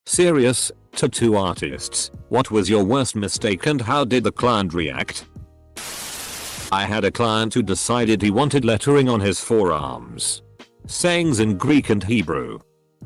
Serious, tattoo artists, what was your worst mistake and how did the client react? I had a client who decided he wanted lettering on his forearms. Sayings in Greek and Hebrew.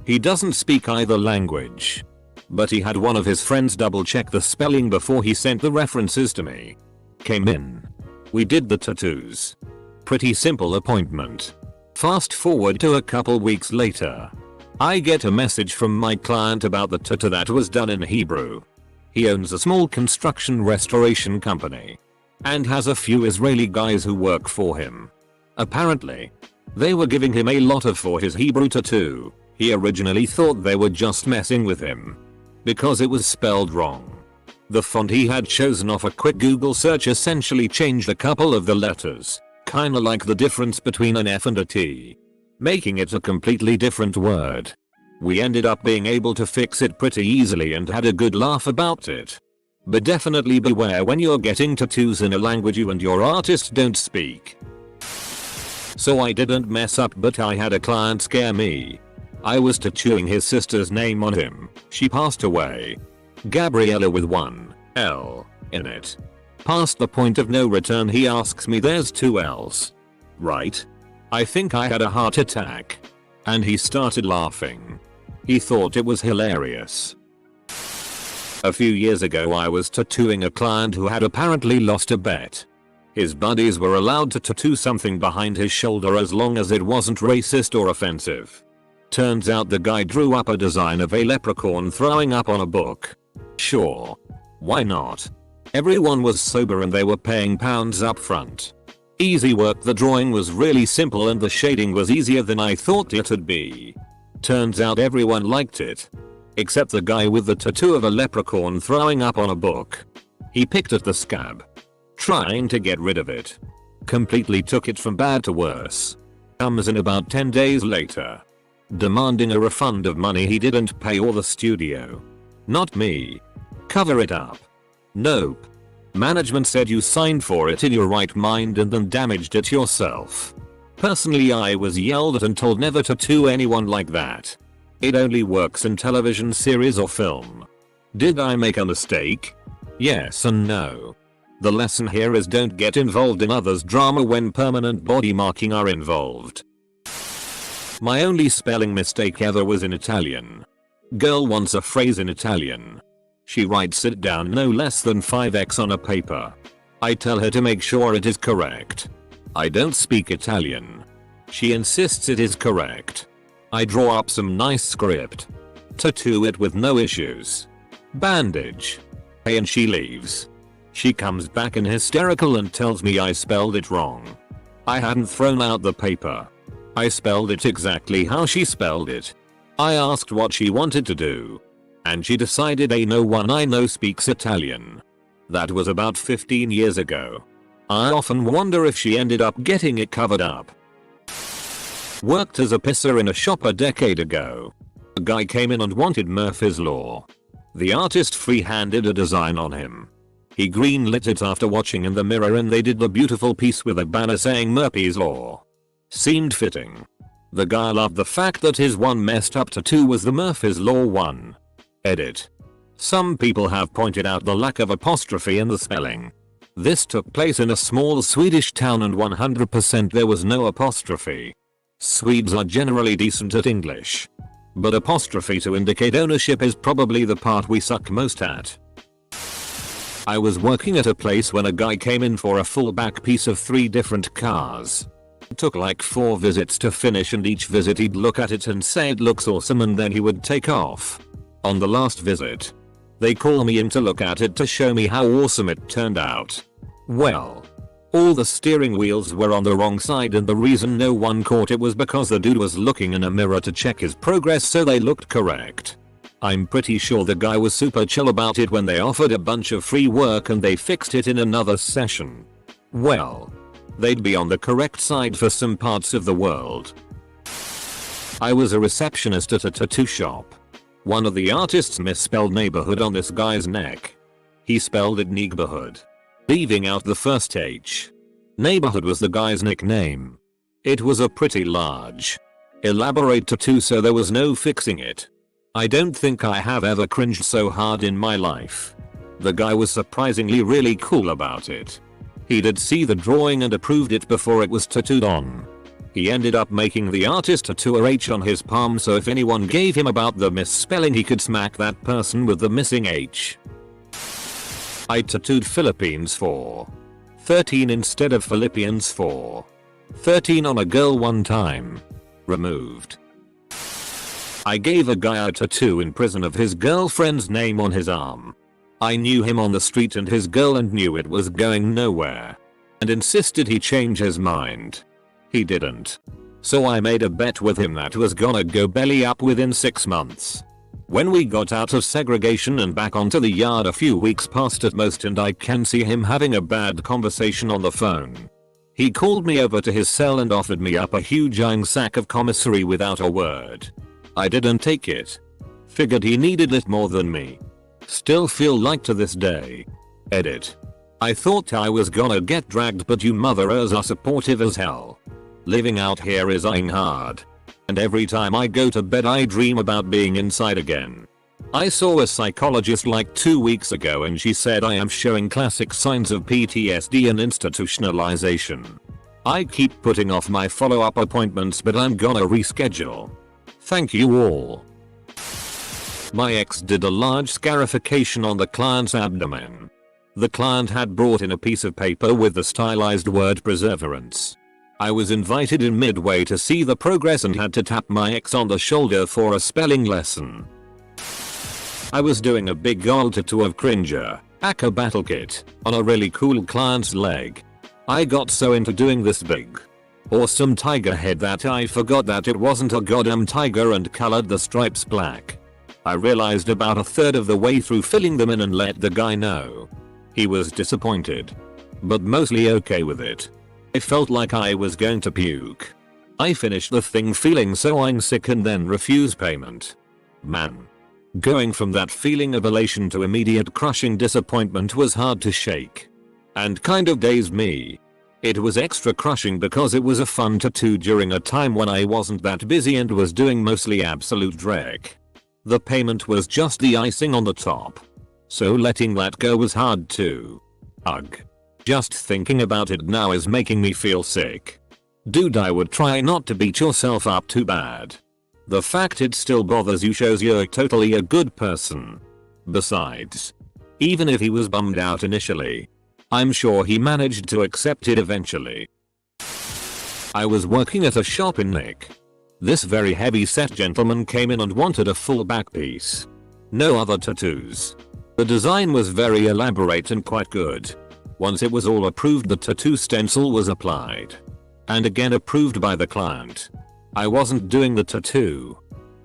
He doesn't speak either language. But he had one of his friends double check the spelling before he sent the references to me. Came in. We did the tattoos. Pretty simple appointment. Fast forward to a couple weeks later. I get a message from my client about the tattoo that was done in Hebrew. He owns a small construction restoration company. And has a few Israeli guys who work for him. Apparently, they were giving him a lot for his Hebrew tattoo. He originally thought they were just messing with him. Because it was spelled wrong. The font he had chosen off a quick Google search essentially changed a couple of the letters. Kinda like the difference between an F and a T. Making it a completely different word. We ended up being able to fix it pretty easily and had a good laugh about it. But definitely beware when you're getting tattoos in a language you and your artist don't speak. So I didn't mess up, but I had a client scare me. I was tattooing his sister's name on him. She passed away. Gabriella with one L in it. Past the point of no return, he asks me, there's two L's. Right? I think I had a heart attack. And he started laughing. He thought it was hilarious. A few years ago I was tattooing a client who had apparently lost a bet. His buddies were allowed to tattoo something behind his shoulder as long as it wasn't racist or offensive. Turns out the guy drew up a design of a leprechaun throwing up on a book. Sure. Why not? Everyone was sober and they were paying pounds up front. Easy work. The drawing was really simple and the shading was easier than I thought it'd be. Turns out everyone liked it. Except the guy with the tattoo of a leprechaun throwing up on a book. He picked at the scab. Trying to get rid of it. Completely took it from bad to worse. Comes in about 10 days later. Demanding a refund of money he didn't pay or the studio. Not me. Cover it up. Nope. Management said you signed for it in your right mind and then damaged it yourself. Personally, I was yelled at and told never to tattoo anyone like that. It only works in television series or film. Did I make a mistake? Yes and no. The lesson here is don't get involved in others' drama when permanent body marking are involved. My only spelling mistake ever was in Italian. Girl wants a phrase in Italian. She writes it down no less than 5x on a paper. I tell her to make sure it is correct. I don't speak Italian. She insists it is correct. I draw up some nice script. Tattoo it with no issues. Bandage. Hey, and she leaves. She comes back in hysterical and tells me I spelled it wrong. I hadn't thrown out the paper. I spelled it exactly how she spelled it. I asked what she wanted to do. And she decided no one I know speaks Italian. That was about 15 years ago. I often wonder if she ended up getting it covered up. Worked as a pisser in a shop a decade ago. A guy came in and wanted Murphy's Law. The artist free-handed a design on him. He greenlit it after watching in the mirror and they did the beautiful piece with a banner saying Murphy's Law. Seemed fitting. The guy loved the fact that his one messed up tattoo was the Murphy's Law one. Edit. Some people have pointed out the lack of apostrophe in the spelling. This took place in a small Swedish town and 100% there was no apostrophe. Swedes are generally decent at English. But apostrophe to indicate ownership is probably the part we suck most at. I was working at a place when a guy came in for a full back piece of 3 different cars. It took like 4 visits to finish and each visit he'd look at it and say it looks awesome and then he would take off. On the last visit, they call me in to look at it to show me how awesome it turned out. Well, all the steering wheels were on the wrong side and the reason no one caught it was because the dude was looking in a mirror to check his progress so they looked correct. I'm pretty sure the guy was super chill about it when they offered a bunch of free work and they fixed it in another session. Well, they'd be on the correct side for some parts of the world. I was a receptionist at a tattoo shop. One of the artists misspelled neighborhood on this guy's neck. He spelled it neighborhood, leaving out the first H. Neighborhood was the guy's nickname. It was a pretty large, elaborate tattoo so there was no fixing it. I don't think I have ever cringed so hard in my life. The guy was surprisingly really cool about it. He did see the drawing and approved it before it was tattooed on. He ended up making the artist tattoo a H on his palm, so if anyone gave him about the misspelling he could smack that person with the missing H. I tattooed Philippines for 13 instead of Philippians for 13 on a girl one time. Removed. I gave a guy a tattoo in prison of his girlfriend's name on his arm. I knew him on the street and his girl and knew it was going nowhere. And insisted he change his mind. He didn't. So I made a bet with him that was gonna go belly up within 6 months. When we got out of segregation and back onto the yard, a few weeks passed at most, and I can see him having a bad conversation on the phone. He called me over to his cell and offered me up a huge iron sack of commissary without a word. I didn't take it. Figured he needed it more than me. Still feel like to this day. Edit. I thought I was gonna get dragged, but you motherers are supportive as hell. Living out here is eyeing hard. And every time I go to bed I dream about being inside again. I saw a psychologist like 2 weeks ago and she said I am showing classic signs of PTSD and institutionalization. I keep putting off my follow-up appointments, but I'm gonna reschedule. Thank you all. My ex did a large scarification on the client's abdomen. The client had brought in a piece of paper with the stylized word perseverance. I was invited in midway to see the progress and had to tap my ex on the shoulder for a spelling lesson. I was doing a big old tattoo of Cringer, Aka Battle Kit, on a really cool client's leg. I got so into doing this big, awesome tiger head that I forgot that it wasn't a goddamn tiger and colored the stripes black. I realized about a third of the way through filling them in and let the guy know. He was disappointed, but mostly okay with it. I felt like I was going to puke. I finished the thing feeling so sick and then refused payment. Man. Going from that feeling of elation to immediate crushing disappointment was hard to shake. And kind of dazed me. It was extra crushing because it was a fun tattoo during a time when I wasn't that busy and was doing mostly absolute dreck. The payment was just the icing on the top. So letting that go was hard too. Ugh. Just thinking about it now is making me feel sick. Dude, I would try not to beat yourself up too bad. The fact it still bothers you shows you're totally a good person. Besides, even if he was bummed out initially, I'm sure he managed to accept it eventually. I was working at a shop in Nick. This very heavy set gentleman came in and wanted a full back piece. No other tattoos. The design was very elaborate and quite good. Once it was all approved, the tattoo stencil was applied. And again approved by the client. I wasn't doing the tattoo,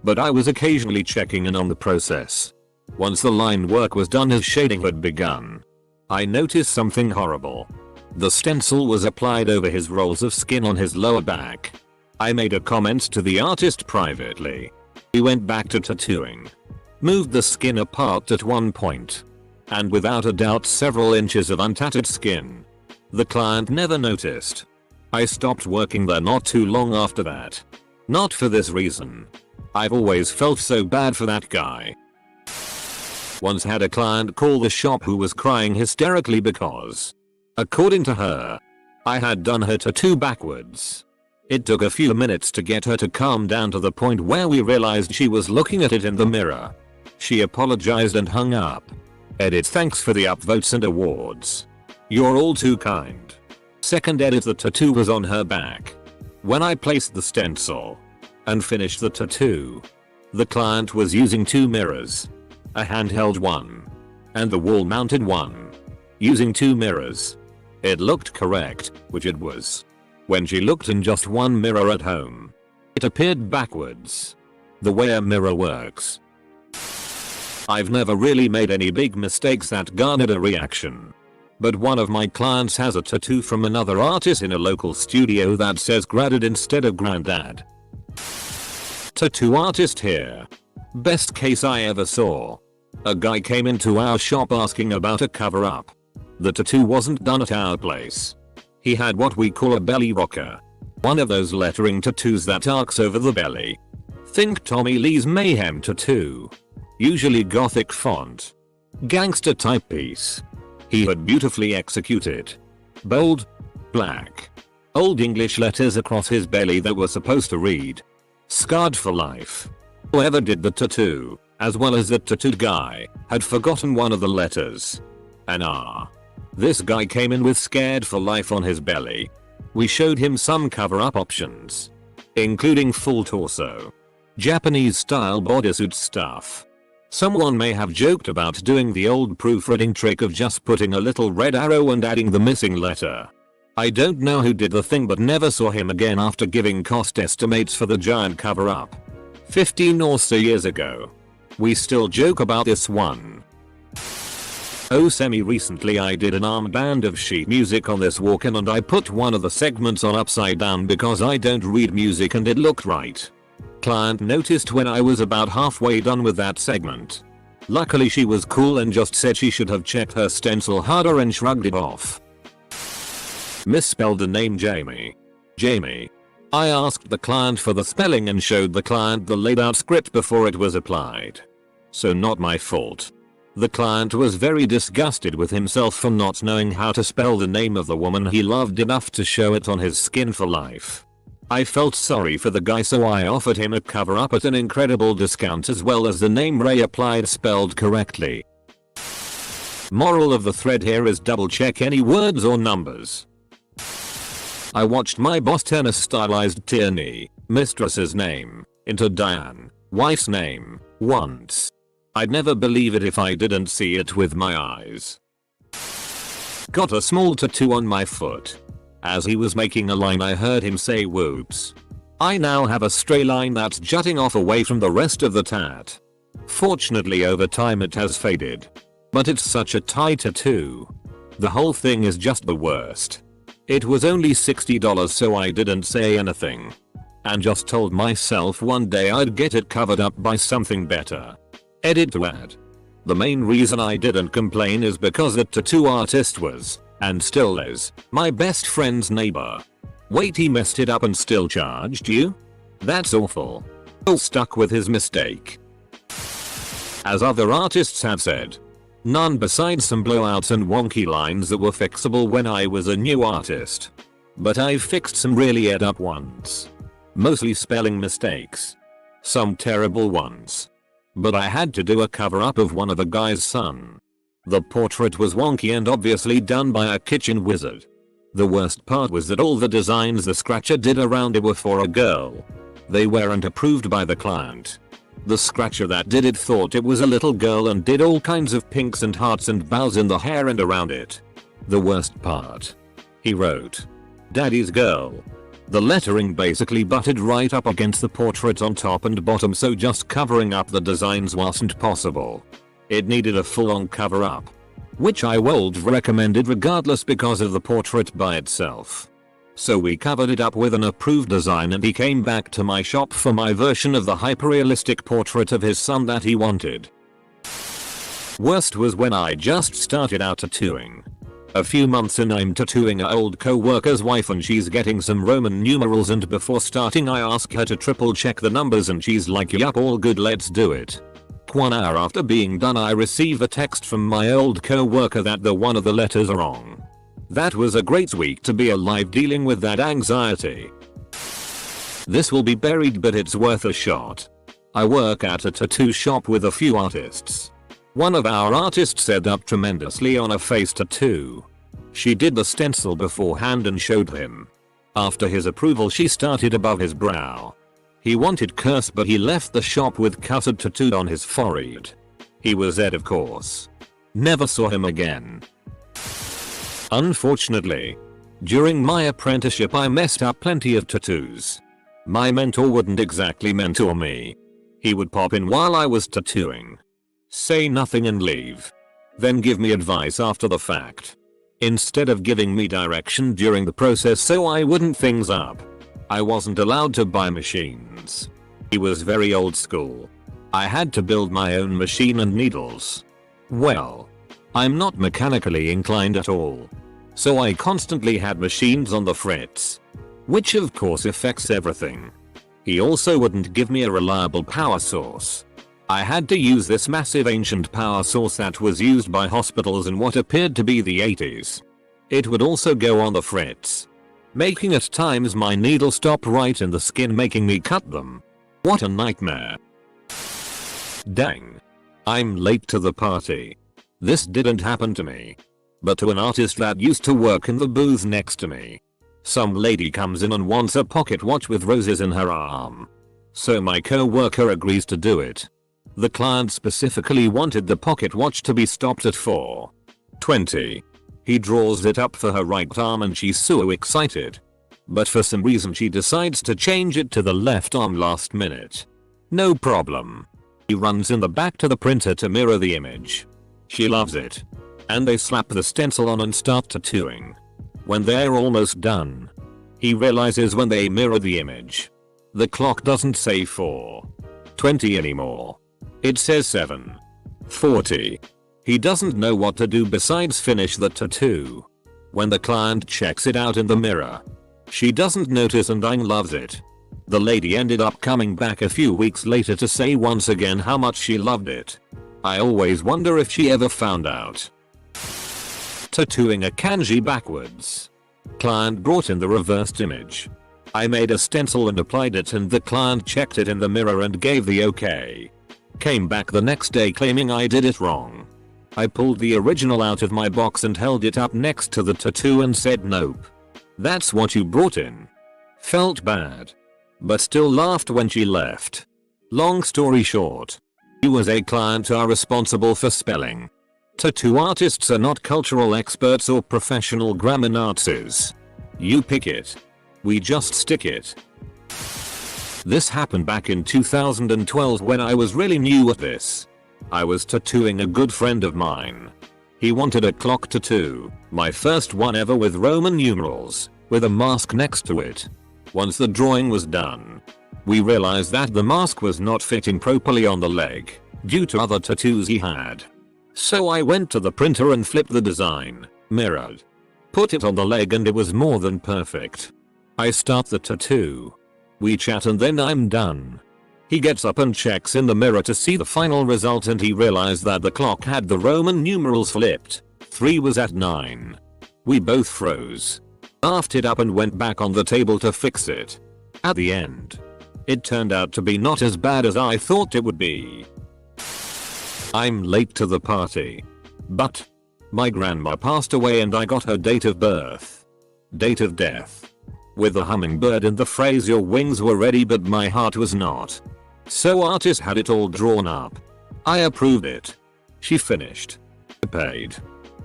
but I was occasionally checking in on the process. Once the line work was done as shading had begun, I noticed something horrible. The stencil was applied over his rolls of skin on his lower back. I made a comment to the artist privately. He went back to tattooing. Moved the skin apart at one point. And without a doubt several inches of untattooed skin. The client never noticed. I stopped working there not too long after that. Not for this reason. I've always felt so bad for that guy. Once had a client call the shop who was crying hysterically because, according to her, I had done her tattoo backwards. It took a few minutes to get her to calm down to the point where we realized she was looking at it in the mirror. She apologized and hung up. Edit. Thanks for the upvotes and awards. You're all too kind. Second edit. The tattoo was on her back. When I placed the stencil and finished the tattoo, the client was using 2 mirrors. A handheld one and the wall mounted one. Using 2 mirrors. It looked correct, which it was. When she looked in just one mirror at home, it appeared backwards. The way a mirror works. I've never really made any big mistakes that garnered a reaction. But one of my clients has a tattoo from another artist in a local studio that says Gradad instead of Grandad. Tattoo artist here. Best case I ever saw. A guy came into our shop asking about a cover up. The tattoo wasn't done at our place. He had what we call a belly rocker. One of those lettering tattoos that arcs over the belly. Think Tommy Lee's Mayhem tattoo. Usually gothic font. Gangster type piece. He had beautifully executed. Bold. Black. Old English letters across his belly that were supposed to read. Scarred for life. Whoever did the tattoo, as well as the tattooed guy, had forgotten one of the letters. An R. This guy came in with scared for life on his belly. We showed him some cover-up options, including full torso, Japanese style bodysuit stuff. Someone may have joked about doing the old proofreading trick of just putting a little red arrow and adding the missing letter. I don't know who did the thing but never saw him again after giving cost estimates for the giant cover-up. 15 or so years ago. We still joke about this one. Oh, semi-recently I did an armband of sheet music on this walk-in and I put one of the segments on upside down because I don't read music and it looked right. Client noticed when I was about halfway done with that segment. Luckily she was cool and just said she should have checked her stencil harder and shrugged it off. Misspelled the name Jamie. Jamie. I asked the client for the spelling and showed the client the laid out script before it was applied. So not my fault. The client was very disgusted with himself for not knowing how to spell the name of the woman he loved enough to show it on his skin for life. I felt sorry for the guy, so I offered him a cover up at an incredible discount as well as the name Ray applied spelled correctly. Moral of the thread here is double check any words or numbers. I watched my boss turn a stylized Tierney, mistress's name, into Diane, wife's name, once. I'd never believe it if I didn't see it with my eyes. Got a small tattoo on my foot. As he was making a line I heard him say whoops. I now have a stray line that's jutting off away from the rest of the tat. Fortunately over time it has faded. But it's such a tight tattoo. The whole thing is just the worst. It was only $60 so I didn't say anything. And just told myself one day I'd get it covered up by something better. Edit to add. The main reason I didn't complain is because the tattoo artist was, and still is, my best friend's neighbor. Wait, he messed it up and still charged you? That's awful. Still stuck with his mistake. As other artists have said. None besides some blowouts and wonky lines that were fixable when I was a new artist. But I've fixed some really up ones. Mostly spelling mistakes. Some terrible ones. But I had to do a cover up of one of the guy's son. The portrait was wonky and obviously done by a kitchen wizard. The worst part was that all the designs the scratcher did around it were for a girl. They weren't approved by the client. The scratcher that did it thought it was a little girl and did all kinds of pinks and hearts and bows in the hair and around it. The worst part. He wrote, "Daddy's girl." The lettering basically butted right up against the portrait on top and bottom, so just covering up the designs wasn't possible. It needed a full-on cover up. Which I would have recommended regardless because of the portrait by itself. So we covered it up with an approved design and he came back to my shop for my version of the hyper-realistic portrait of his son that he wanted. Worst was when I just started out tattooing. A few months in I'm tattooing a old co-worker's wife and she's getting some Roman numerals, and before starting I ask her to triple check the numbers and she's like, yup, all good, let's do it. 1 hour after being done I receive a text from my old co-worker that one of the letters are wrong. That was a great week to be alive dealing with that anxiety. This will be buried but it's worth a shot. I work at a tattoo shop with a few artists. One of our artists set up tremendously on a face tattoo. She did the stencil beforehand and showed him. After his approval she started above his brow. He wanted curse but he left the shop with custard tattooed on his forehead. He was dead, of course. Never saw him again. Unfortunately, during my apprenticeship I messed up plenty of tattoos. My mentor wouldn't exactly mentor me. He would pop in while I was tattooing. Say nothing and leave. Then give me advice after the fact. Instead of giving me direction during the process so I wouldn't things up. I wasn't allowed to buy machines. He was very old school. I had to build my own machine and needles. Well, I'm not mechanically inclined at all. So I constantly had machines on the fritz. Which of course affects everything. He also wouldn't give me a reliable power source. I had to use this massive ancient power source that was used by hospitals in what appeared to be the 80s. It would also go on the fritz, making at times my needle stop right in the skin, making me cut them. What a nightmare. Dang. I'm late to the party. This didn't happen to me, but to an artist that used to work in the booth next to me. Some lady comes in and wants a pocket watch with roses in her arm. So my co-worker agrees to do it. The client specifically wanted the pocket watch to be stopped at 4:20. He draws it up for her right arm and she's so excited. But for some reason she decides to change it to the left arm last minute. No problem. He runs in the back to the printer to mirror the image. She loves it. And they slap the stencil on and start tattooing. When they're almost done, he realizes when they mirror the image, the clock doesn't say 4:20 anymore. It says 7:40. He doesn't know what to do besides finish the tattoo. When the client checks it out in the mirror, she doesn't notice and loves it. The lady ended up coming back a few weeks later to say once again how much she loved it. I always wonder if she ever found out. Tattooing a kanji backwards. Client brought in the reversed image. I made a stencil and applied it, and the client checked it in the mirror and gave the okay. Came back the next day claiming I did it wrong. I pulled the original out of my box and held it up next to the tattoo and said nope. That's what you brought in. Felt bad, but still laughed when she left. Long story short, you as a client are responsible for spelling. Tattoo artists are not cultural experts or professional grammar Nazis. You pick it. We just stick it. This happened back in 2012 when I was really new at this. I was tattooing a good friend of mine. He wanted a clock tattoo, my first one ever, with Roman numerals, with a mask next to it. Once the drawing was done, we realized that the mask was not fitting properly on the leg, due to other tattoos he had. So I went to the printer and flipped the design, mirrored, put it on the leg, and it was more than perfect. I start the tattoo. We chat and then I'm done. He gets up and checks in the mirror to see the final result, and he realized that the clock had the Roman numerals flipped. 3 was at 9. We both froze, laughed it up and went back on the table to fix it. At the end, it turned out to be not as bad as I thought it would be. I'm late to the party, but my grandma passed away and I got her date of birth, date of death, with a hummingbird and the phrase "your wings were ready but my heart was not." So artist had it all drawn up. I approved it. She finished, paid,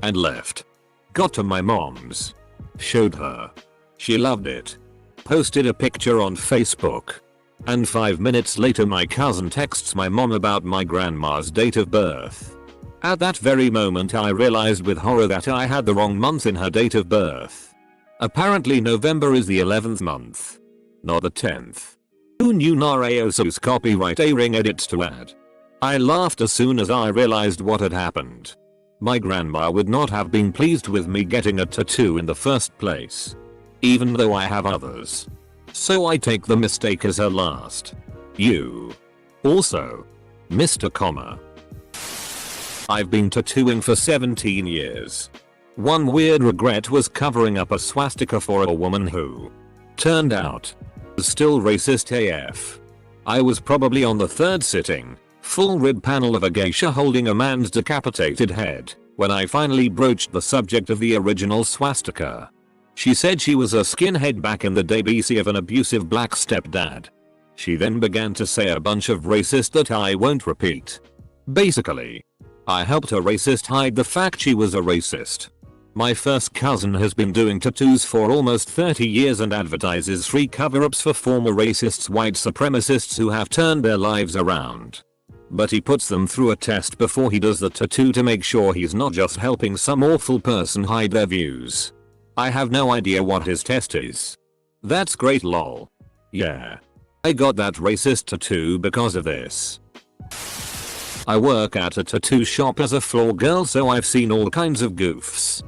and left. Got to my mom's, showed her. She loved it. Posted a picture on Facebook. And 5 minutes later my cousin texts my mom about my grandma's date of birth. At that very moment I realized with horror that I had the wrong month in her date of birth. Apparently November is the 11th month, not the 10th. Who knew? Narayosu's copyright airing edits to add. I laughed as soon as I realized what had happened. My grandma would not have been pleased with me getting a tattoo in the first place, even though I have others. So I take the mistake as her last. You. Also, Mr. Comma. I've been tattooing for 17 years. One weird regret was covering up a swastika for a woman who turned out was still racist AF. I was probably on the 3rd sitting, full rib panel of a geisha holding a man's decapitated head, when I finally broached the subject of the original swastika. She said she was a skinhead back in the day, BC, of an abusive black stepdad. She then began to say a bunch of racist that I won't repeat. Basically, I helped a racist hide the fact she was a racist. My first cousin has been doing tattoos for almost 30 years and advertises free cover-ups for former racists, white supremacists who have turned their lives around. But he puts them through a test before he does the tattoo to make sure he's not just helping some awful person hide their views. I have no idea what his test is. That's great, lol. Yeah. I got that racist tattoo because of this. I work at a tattoo shop as a floor girl, so I've seen all kinds of goofs.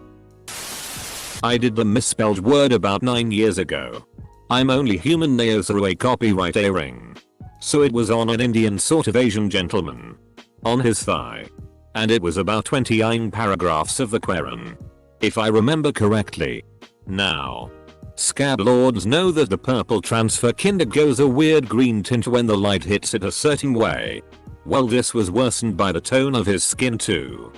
I did the misspelled word about 9 years ago. I'm only human, they through a copyright earring. So it was on an Indian sort of Asian gentleman. On his thigh. And it was about 29 paragraphs of the Quran. If I remember correctly. Now. Scab lords know that the purple transfer kinder goes a weird green tint when the light hits it a certain way. Well, this was worsened by the tone of his skin too.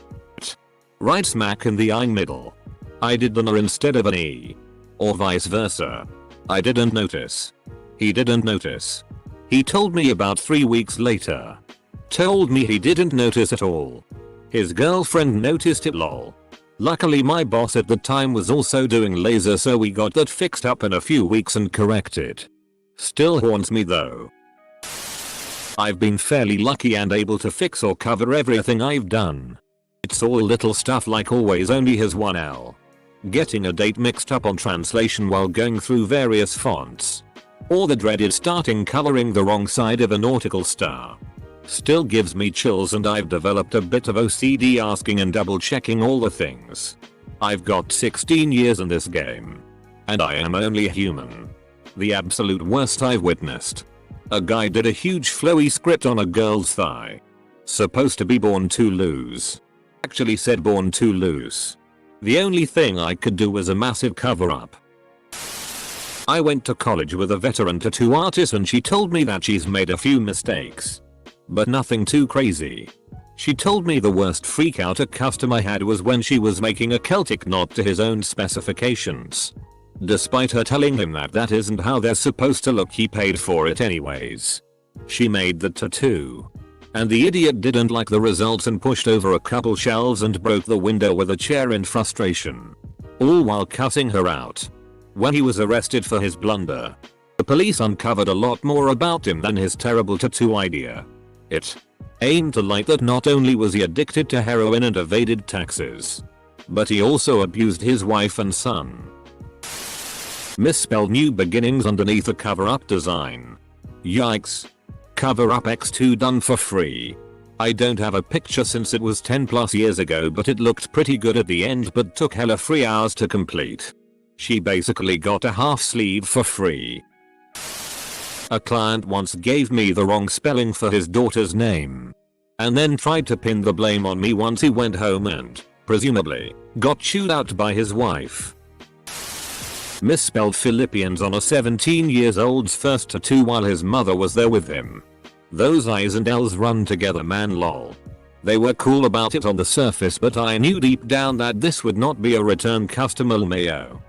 Right smack in the eye middle. I did an R instead of an E. Or vice versa. I didn't notice. He didn't notice. He told me about 3 weeks later. Told me he didn't notice at all. His girlfriend noticed it, lol. Luckily my boss at the time was also doing laser, so we got that fixed up in a few weeks and corrected. Still haunts me though. I've been fairly lucky and able to fix or cover everything I've done. It's all little stuff like always only has one L. Getting a date mixed up on translation while going through various fonts. Or the dreaded starting coloring the wrong side of a nautical star. Still gives me chills, and I've developed a bit of OCD asking and double checking all the things. I've got 16 years in this game. And I am only human. The absolute worst I've witnessed. A guy did a huge flowy script on a girl's thigh. Supposed to be born too loose. Actually said born too loose. The only thing I could do was a massive cover up. I went to college with a veteran tattoo artist and she told me that she's made a few mistakes. But nothing too crazy. She told me the worst freakout a customer had was when she was making a Celtic knot to his own specifications. Despite her telling him that that isn't how they're supposed to look, he paid for it anyways. She made the tattoo. And the idiot didn't like the results and pushed over a couple shelves and broke the window with a chair in frustration. All while cussing her out. When he was arrested for his blunder, the police uncovered a lot more about him than his terrible tattoo idea. It aimed to light that not only was he addicted to heroin and evaded taxes, but he also abused his wife and son. Misspelled new beginnings underneath a cover-up design. Yikes. Cover-up X2 done for free. I don't have a picture since it was 10 plus years ago, but it looked pretty good at the end but took hella 3 hours to complete. She basically got a half sleeve for free. A client once gave me the wrong spelling for his daughter's name. And then tried to pin the blame on me once he went home and, presumably, got chewed out by his wife. Misspelled Philippians on a 17-year-old's first tattoo while his mother was there with him. Those I's and L's run together, man, lol. They were cool about it on the surface, but I knew deep down that this would not be a return customer, mayo.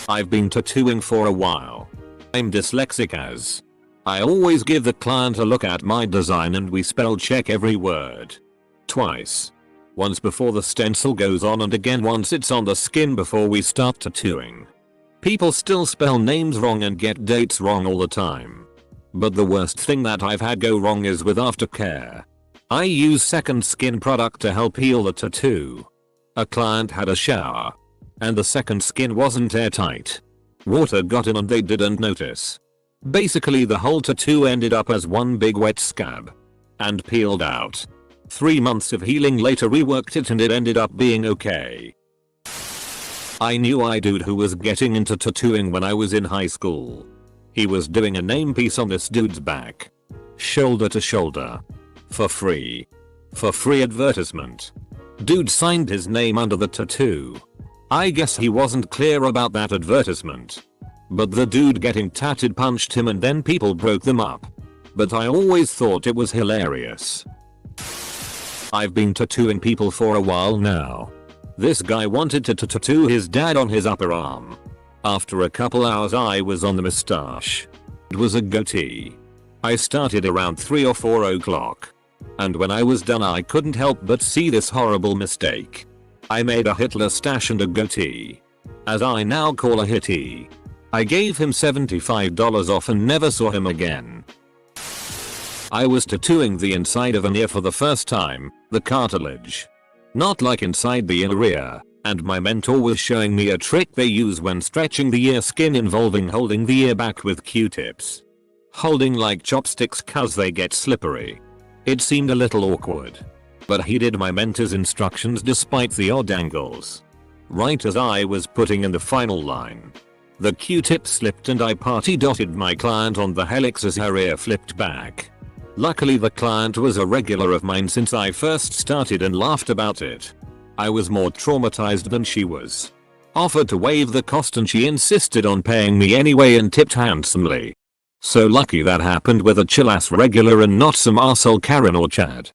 I've been tattooing for a while. I'm dyslexic as I always give the client a look at my design and we spell check every word. Twice. Once before the stencil goes on and again once it's on the skin before we start tattooing. People still spell names wrong and get dates wrong all the time. But the worst thing that I've had go wrong is with aftercare. I use second skin product to help heal the tattoo. A client had a shower. And the second skin wasn't airtight. Water got in and they didn't notice. Basically the whole tattoo ended up as one big wet scab. And peeled out. 3 months of healing later reworked it and it ended up being okay. I knew a dude who was getting into tattooing when I was in high school. He was doing a name piece on this dude's back. Shoulder to shoulder. For free. For free advertisement. Dude signed his name under the tattoo. I guess he wasn't clear about that advertisement. But the dude getting tatted punched him and then people broke them up. But I always thought it was hilarious. I've been tattooing people for a while now. This guy wanted to tattoo his dad on his upper arm. After a couple hours I was on the mustache. It was a goatee. I started around 3 or 4 o'clock. And when I was done I couldn't help but see this horrible mistake. I made a Hitler stash and a goatee. As I now call a hitty. I gave him $75 off and never saw him again. I was tattooing the inside of an ear for the first time, the cartilage. Not like inside the ear, and my mentor was showing me a trick they use when stretching the ear skin involving holding the ear back with Q-tips. Holding like chopsticks cause they get slippery. It seemed a little awkward. But he did my mentor's instructions despite the odd angles. Right as I was putting in the final line. The Q-tip slipped and I party dotted my client on the helix as her ear flipped back. Luckily the client was a regular of mine since I first started and laughed about it. I was more traumatized than she was. Offered to waive the cost and she insisted on paying me anyway and tipped handsomely. So lucky that happened with a chill ass regular and not some arsehole Karen or Chad.